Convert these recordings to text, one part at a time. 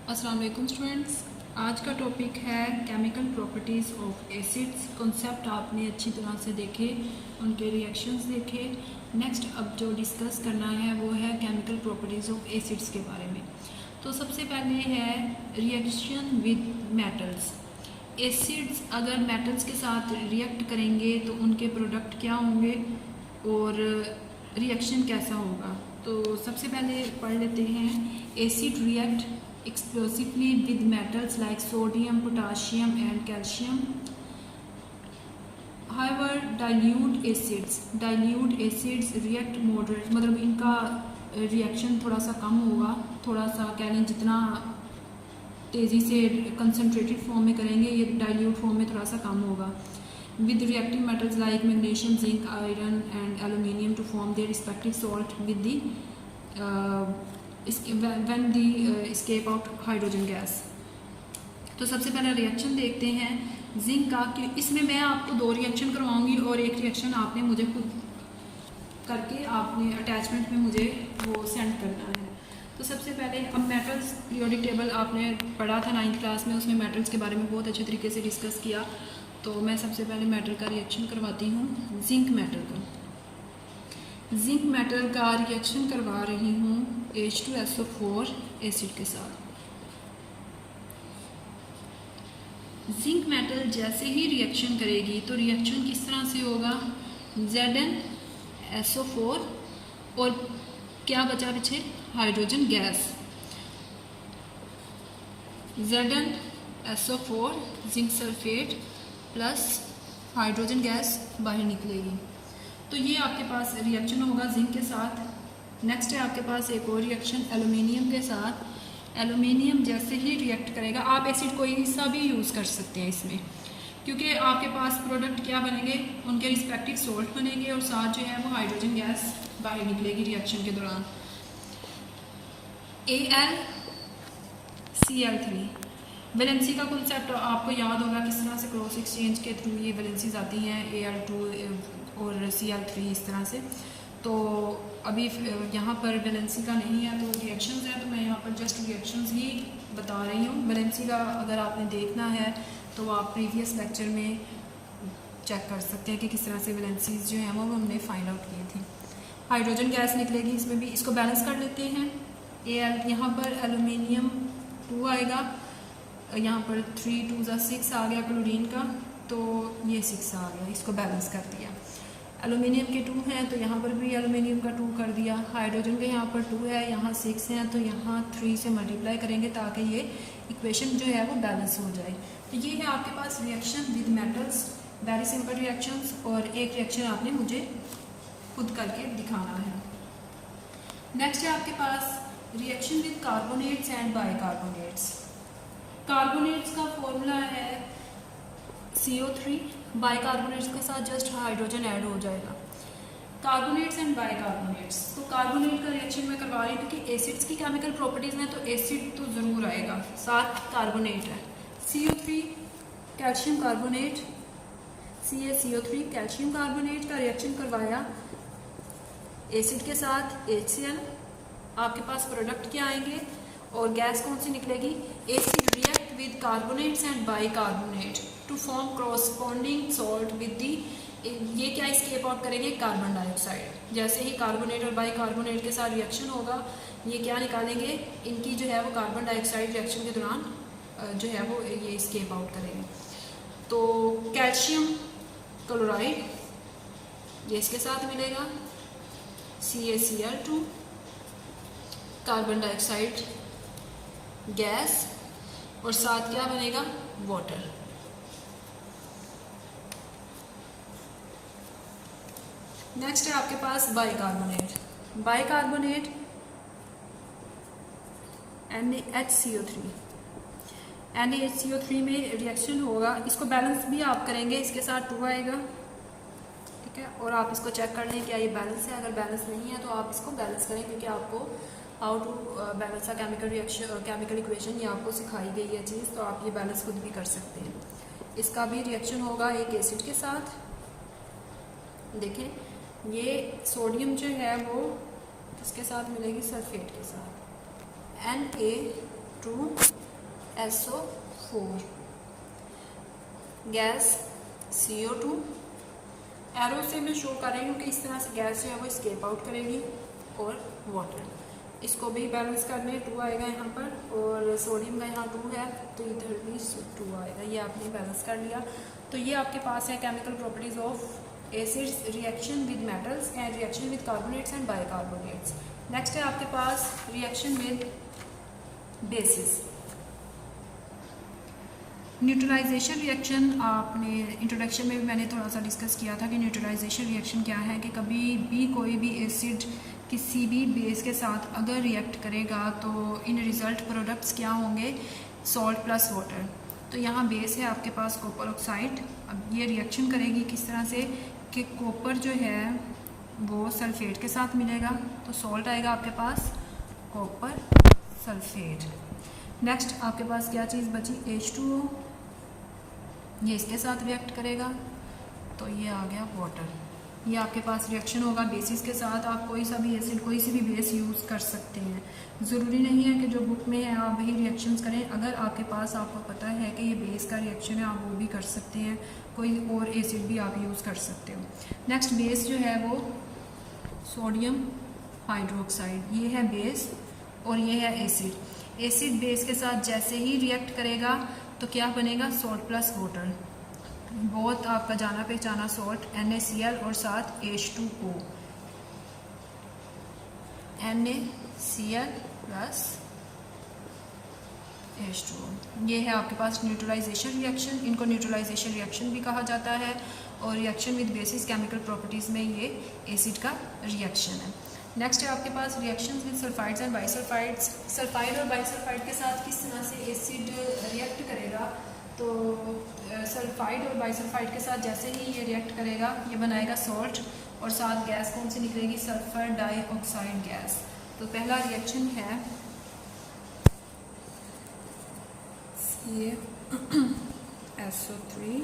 अस्सलाम वालेकुम स्टूडेंट्स। आज का टॉपिक है chemical properties of acids. Concept आपने अच्छी तरह से देखे, उनके रिएक्शंस देखे। नेक्स्ट अब जो डिस्कस करना है वो है केमिकल प्रॉपर्टीज़ ऑफ एसिड्स के बारे में। तो सबसे पहले है रिएक्शन विद मेटल्स। एसिड्स अगर मेटल्स के साथ रिएक्ट करेंगे तो उनके प्रोडक्ट क्या होंगे और रिएक्शन कैसा होगा। तो सबसे पहले पढ़ लेते हैं। Acid react explosively with metals like sodium, potassium and calcium. However, dilute acids react moderate, मतलब इनका रिएक्शन थोड़ा सा कम होगा, थोड़ा सा कह लें जितना तेज़ी से कंसनट्रेटेड फॉर्म में करेंगे ये डाइल्यूट फॉर्म में थोड़ा सा कम होगा। With reactive metals like magnesium, zinc, iron and aluminium to form their respective salt with the when the escape out hydrogen gas. तो सबसे पहले रिएक्शन देखते हैं जिंक का, कि इसमें मैं आपको दो रिएक्शन करवाऊंगी और एक रिएक्शन आपने मुझे खुद करके आपने अटैचमेंट में मुझे वो सेंड करना है। तो सबसे पहले अब मेटल्स पीरियोडिक टेबल आपने पढ़ा था 9th क्लास में, उसमें मेटल्स के बारे में बहुत अच्छे तरीके से डिस्कस किया। तो मैं सबसे पहले मेटल का रिएक्शन करवाती हूँ, जिंक मेटल का। जिंक मेटल का रिएक्शन करवा रही हूँ H2SO4 एसिड के साथ। जिंक मेटल जैसे ही रिएक्शन करेगी तो रिएक्शन किस तरह से होगा, ZnSO4 और क्या बचा पीछे, hydrogen gas. ZnSO4 zinc sulphate plus hydrogen gas बाहर निकलेगी। तो ये आपके पास रिएक्शन होगा जिंक के साथ। नेक्स्ट है आपके पास एक और रिएक्शन एल्यूमिनियम के साथ। एल्यूमिनियम जैसे ही रिएक्ट करेगा, आप एसिड कोई सा भी यूज़ कर सकते हैं इसमें, क्योंकि आपके पास प्रोडक्ट क्या बनेंगे, उनके रिस्पेक्टिव सोल्ट बनेंगे और साथ जो है वो हाइड्रोजन गैस बाहर निकलेगी रिएक्शन के दौरान। AlCl3 वैलेंसी का कॉन्सेप्ट आपको याद होगा, किस तरह से क्रॉस एक्सचेंज के थ्रू ये वैलेंसीज आती हैं, Al2 और Cl3 इस तरह से। तो अभी यहाँ पर वैलेंसी का नहीं है, तो रिएक्शंस हैं, तो मैं यहाँ पर जस्ट रिएक्शंस ही बता रही हूँ। वैलेंसी का अगर आपने देखना है तो आप प्रीवियस लेक्चर में चेक कर सकते हैं कि किस तरह से वैलेंसीज जो हैं वो हमने फाइंड आउट की थी। हाइड्रोजन गैस निकलेगी इसमें भी। इसको बैलेंस कर लेते हैं। Al यहाँ पर एलुमिनियम 2 आएगा, यहाँ पर 3 2 6 आ गया क्लोरीन का, तो ये 6 आ गया, इसको बैलेंस कर दिया। एलुमिनियम के 2 हैं तो यहाँ पर भी एलुमिनियम का 2 कर दिया। हाइड्रोजन के यहाँ पर 2 है, यहाँ 6 हैं, तो यहाँ 3 से मल्टीप्लाई करेंगे ताकि ये इक्वेशन जो है वो बैलेंस हो जाए। तो ये है आपके पास reaction with metals, very simple reactions. और एक रिएक्शन आपने मुझे खुद करके दिखाना है। नेक्स्ट है आपके पास reaction with carbonates and bicarbonates. Carbonates का फॉर्मूला है CO3, बाइकार्बोनेट्स के साथ जस्ट हाइड्रोजन ऐड हो जाएगा। कार्बोनेट्स एंड बाइकार्बोनेट्स, तो कार्बोनेट का रिएक्शन मैं करवा रही हूँ क्योंकि एसिड्स की केमिकल प्रॉपर्टीज में तो एसिड तो ज़रूर आएगा, साथ कार्बोनेट है। CO3 calcium carbonate, CaCO3 calcium carbonate का रिएक्शन करवाया एसिड के साथ HCl। आपके पास प्रोडक्ट क्या आएंगे और गैस कौन सी निकलेगी, acid react with carbonates and bicarbonate to form corresponding salt with the, ये क्या एस्केप आउट करेंगे, कार्बन डाइऑक्साइड। जैसे ही कार्बोनेट और बाइकार्बोनेट के साथ रिएक्शन होगा, ये क्या निकालेंगे, इनकी जो है वो कार्बन डाइऑक्साइड रिएक्शन के दौरान जो है वो ये एस्केप आउट करेंगे। तो कैल्शियम क्लोराइड ये इसके साथ मिलेगा, CaCl2 कार्बन डाइऑक्साइड गैस, और साथ क्या बनेगा, वाटर। नेक्स्ट है आपके पास बाइकार्बोनेट। बाइकार्बोनेट NaHCO3, NaHCO3 में रिएक्शन होगा, इसको बैलेंस भी आप करेंगे, इसके साथ 2 आएगा, ठीक है। और आप इसको चेक कर लें क्या ये बैलेंस है, अगर बैलेंस नहीं है तो आप इसको बैलेंस करें, क्योंकि आपको how to balance a chemical reaction और केमिकल इक्वेशन ये आपको सिखाई गई है चीज़, तो आप ये बैलेंस खुद भी कर सकते हैं। इसका भी रिएक्शन होगा एक एसिड के साथ। देखें ये सोडियम जो है वो किसके साथ मिलेगी, सल्फेट के साथ, Na2 SO4, gas CO2। Arrow से मैं शो कर रही हूँ कि इस तरह से गैस जो है वो स्केप आउट करेगी। और वाटर, इसको भी बैलेंस कर लें, 2 आएगा यहाँ पर, और सोडियम का यहाँ 2 है तो इधर भी 2 आएगा। ये आपने बैलेंस कर लिया। तो ये आपके पास है chemical properties of acids, reaction with metals and reaction with carbonates and bicarbonates. Next है आपके पास reaction with bases. Neutralization reaction, आपने इंट्रोडक्शन में भी मैंने थोड़ा सा डिस्कस किया था कि न्यूट्रलाइजेशन रिएक्शन क्या है, कि कभी भी कोई भी एसिड किसी भी बेस के साथ अगर रिएक्ट करेगा तो इन रिज़ल्ट प्रोडक्ट्स क्या होंगे, सॉल्ट प्लस वाटर। तो यहाँ बेस है आपके पास कॉपर ऑक्साइड। अब ये रिएक्शन करेगी किस तरह से कि कॉपर जो है वो सल्फेट के साथ मिलेगा तो सॉल्ट आएगा आपके पास कॉपर सल्फेट। नेक्स्ट आपके पास क्या चीज़ बची, H2O, ये इसके साथ रिएक्ट करेगा तो ये आ गया वाटर। ये आपके पास रिएक्शन होगा बेसिस के साथ। आप कोई सा भी एसिड, कोई सी भी बेस यूज़ कर सकते हैं, ज़रूरी नहीं है कि जो बुक में है आप वही रिएक्शंस करें। अगर आपके पास आपको पता है कि ये बेस का रिएक्शन है आप वो भी कर सकते हैं, कोई और एसिड भी आप यूज़ कर सकते हो। नेक्स्ट बेस जो है वो सोडियम हाइड्रोक्साइड, ये है बेस और ये है एसिड। एसिड बेस के साथ जैसे ही रिएक्ट करेगा तो क्या बनेगा, सॉल्ट प्लस वाटर। बहुत आपका जाना पहचाना सॉल्ट NaCl और साथ H2O, NaCl प्लस H2O। ये है आपके पास न्यूट्रलाइजेशन रिएक्शन। इनको न्यूट्रलाइजेशन रिएक्शन भी कहा जाता है। और reaction with bases chemical properties में ये एसिड का रिएक्शन है। नेक्स्ट है आपके पास reaction with sulphides and bisulphides. Sulphide और बाइसल्फाइड के साथ किस तरह से एसिड रिएक्ट करेगा, तो सल्फाइड और बाइसल्फाइड के साथ जैसे ही ये रिएक्ट करेगा ये बनाएगा सॉल्ट और साथ गैस कौन सी निकलेगी, सल्फर डाइऑक्साइड गैस। तो पहला रिएक्शन है ये SO3।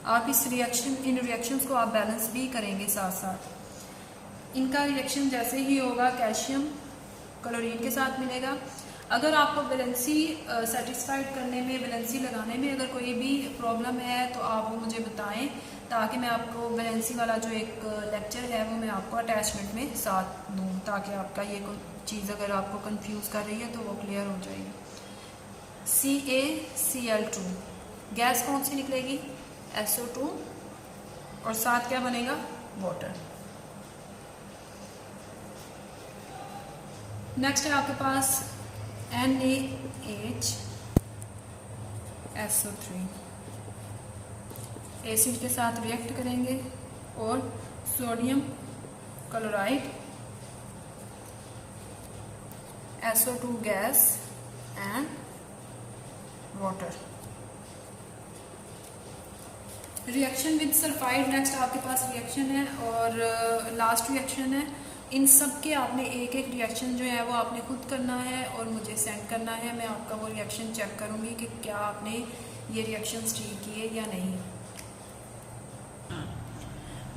आप इस रिएक्शन, इन रिएक्शंस को आप बैलेंस भी करेंगे साथ साथ। इनका रिएक्शन जैसे ही होगा कैल्शियम क्लोरीन के साथ मिलेगा। अगर आपको वैलेंसी सेटिस्फाइड करने में, वैलेंसी लगाने में अगर कोई भी प्रॉब्लम है तो आप वो मुझे बताएं, ताकि मैं आपको वैलेंसी वाला जो एक लेक्चर है वो मैं आपको अटैचमेंट में साथ दूँ, ताकि आपका ये चीज़ अगर आपको कंफ्यूज कर रही है तो वो क्लियर हो जाएगी। CaCl2 गैस कौन सी निकलेगी, SO2 और साथ क्या बनेगा, वाटर। नेक्स्ट है आपके पास NaHSO3, एसिड के साथ रिएक्ट करेंगे और sodium chloride SO2 gas and water. Reaction with sulphide, next आपके पास रिएक्शन है और लास्ट रिएक्शन है। इन सब के आपने एक एक रिएक्शन जो है वो आपने खुद करना है और मुझे सेंड करना है। मैं आपका वो रिएक्शन चेक करूँगी कि क्या आपने ये रिएक्शंस ठीक किए या नहीं।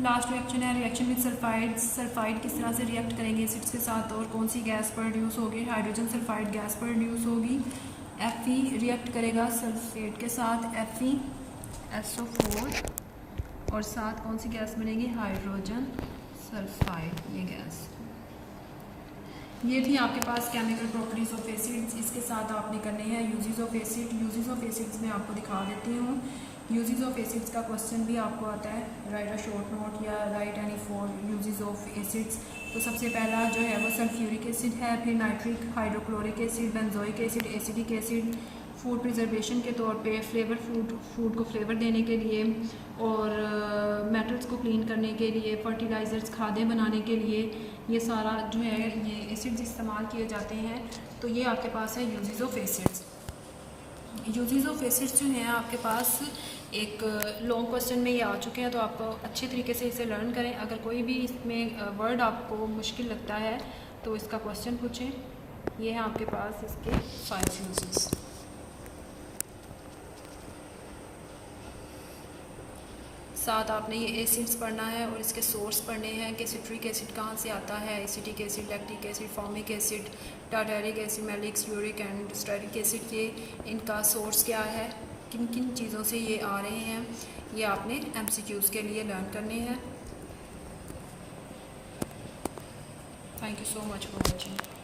लास्ट रिएक्शन है रिएक्शन विद सल्फाइड। सल्फाइड किस तरह से रिएक्ट करेंगे एसिड्स के साथ और कौन सी गैस प्रोड्यूस होगी, हाइड्रोजन सल्फाइड गैस प्रोड्यूस होगी। Fe रिएक्ट करेगा सल्फेट के साथ FeSO4 और साथ कौन सी गैस बनेगी, हाइड्रोजन सल्फाइड ये गैस। ये थी आपके पास केमिकल प्रॉपर्टीज ऑफ एसिड्स। इसके साथ आपने करने हैं uses of acid. Uses of acids में आपको दिखा देती हूँ। यूजेस ऑफ एसिड्स का क्वेश्चन भी आपको आता है, राइट अ शॉर्ट नोट या right any 4 uses of acids. तो सबसे पहला जो है वो सल्फ्यूरिक एसिड है, फिर nitric, hydrochloric acid, benzoic acid, acidic acid, food preservation के तौर पे, फ्लेवर फूड को फ्लेवर देने के लिए और मेटल्स को क्लीन करने के लिए, फर्टिलाइज़र्स खादें बनाने के लिए, ये सारा जो है ये एसिड्स इस्तेमाल किए जाते हैं। तो ये आपके पास है uses of acids. Uses of acids जो हैं आपके पास एक लॉन्ग क्वेश्चन में ये आ चुके हैं, तो आपको अच्छे तरीके से इसे लर्न करें। अगर कोई भी इसमें वर्ड आपको मुश्किल लगता है तो इसका क्वेश्चन पूछें। ये है आपके पास इसके 5 यूजेस। साथ आपने ये एसिड्स पढ़ना है और इसके सोर्स पढ़ने हैं कि सिट्रिक एसिड कहाँ से आता है, acetic acid, lactic acid, formic acid, tartaric acid, malic, uric and stearic acid, ये इनका सोर्स क्या है, किन किन चीज़ों से ये आ रहे हैं, ये आपने MCQs के लिए लर्न करने हैं। Thank you so much for watching.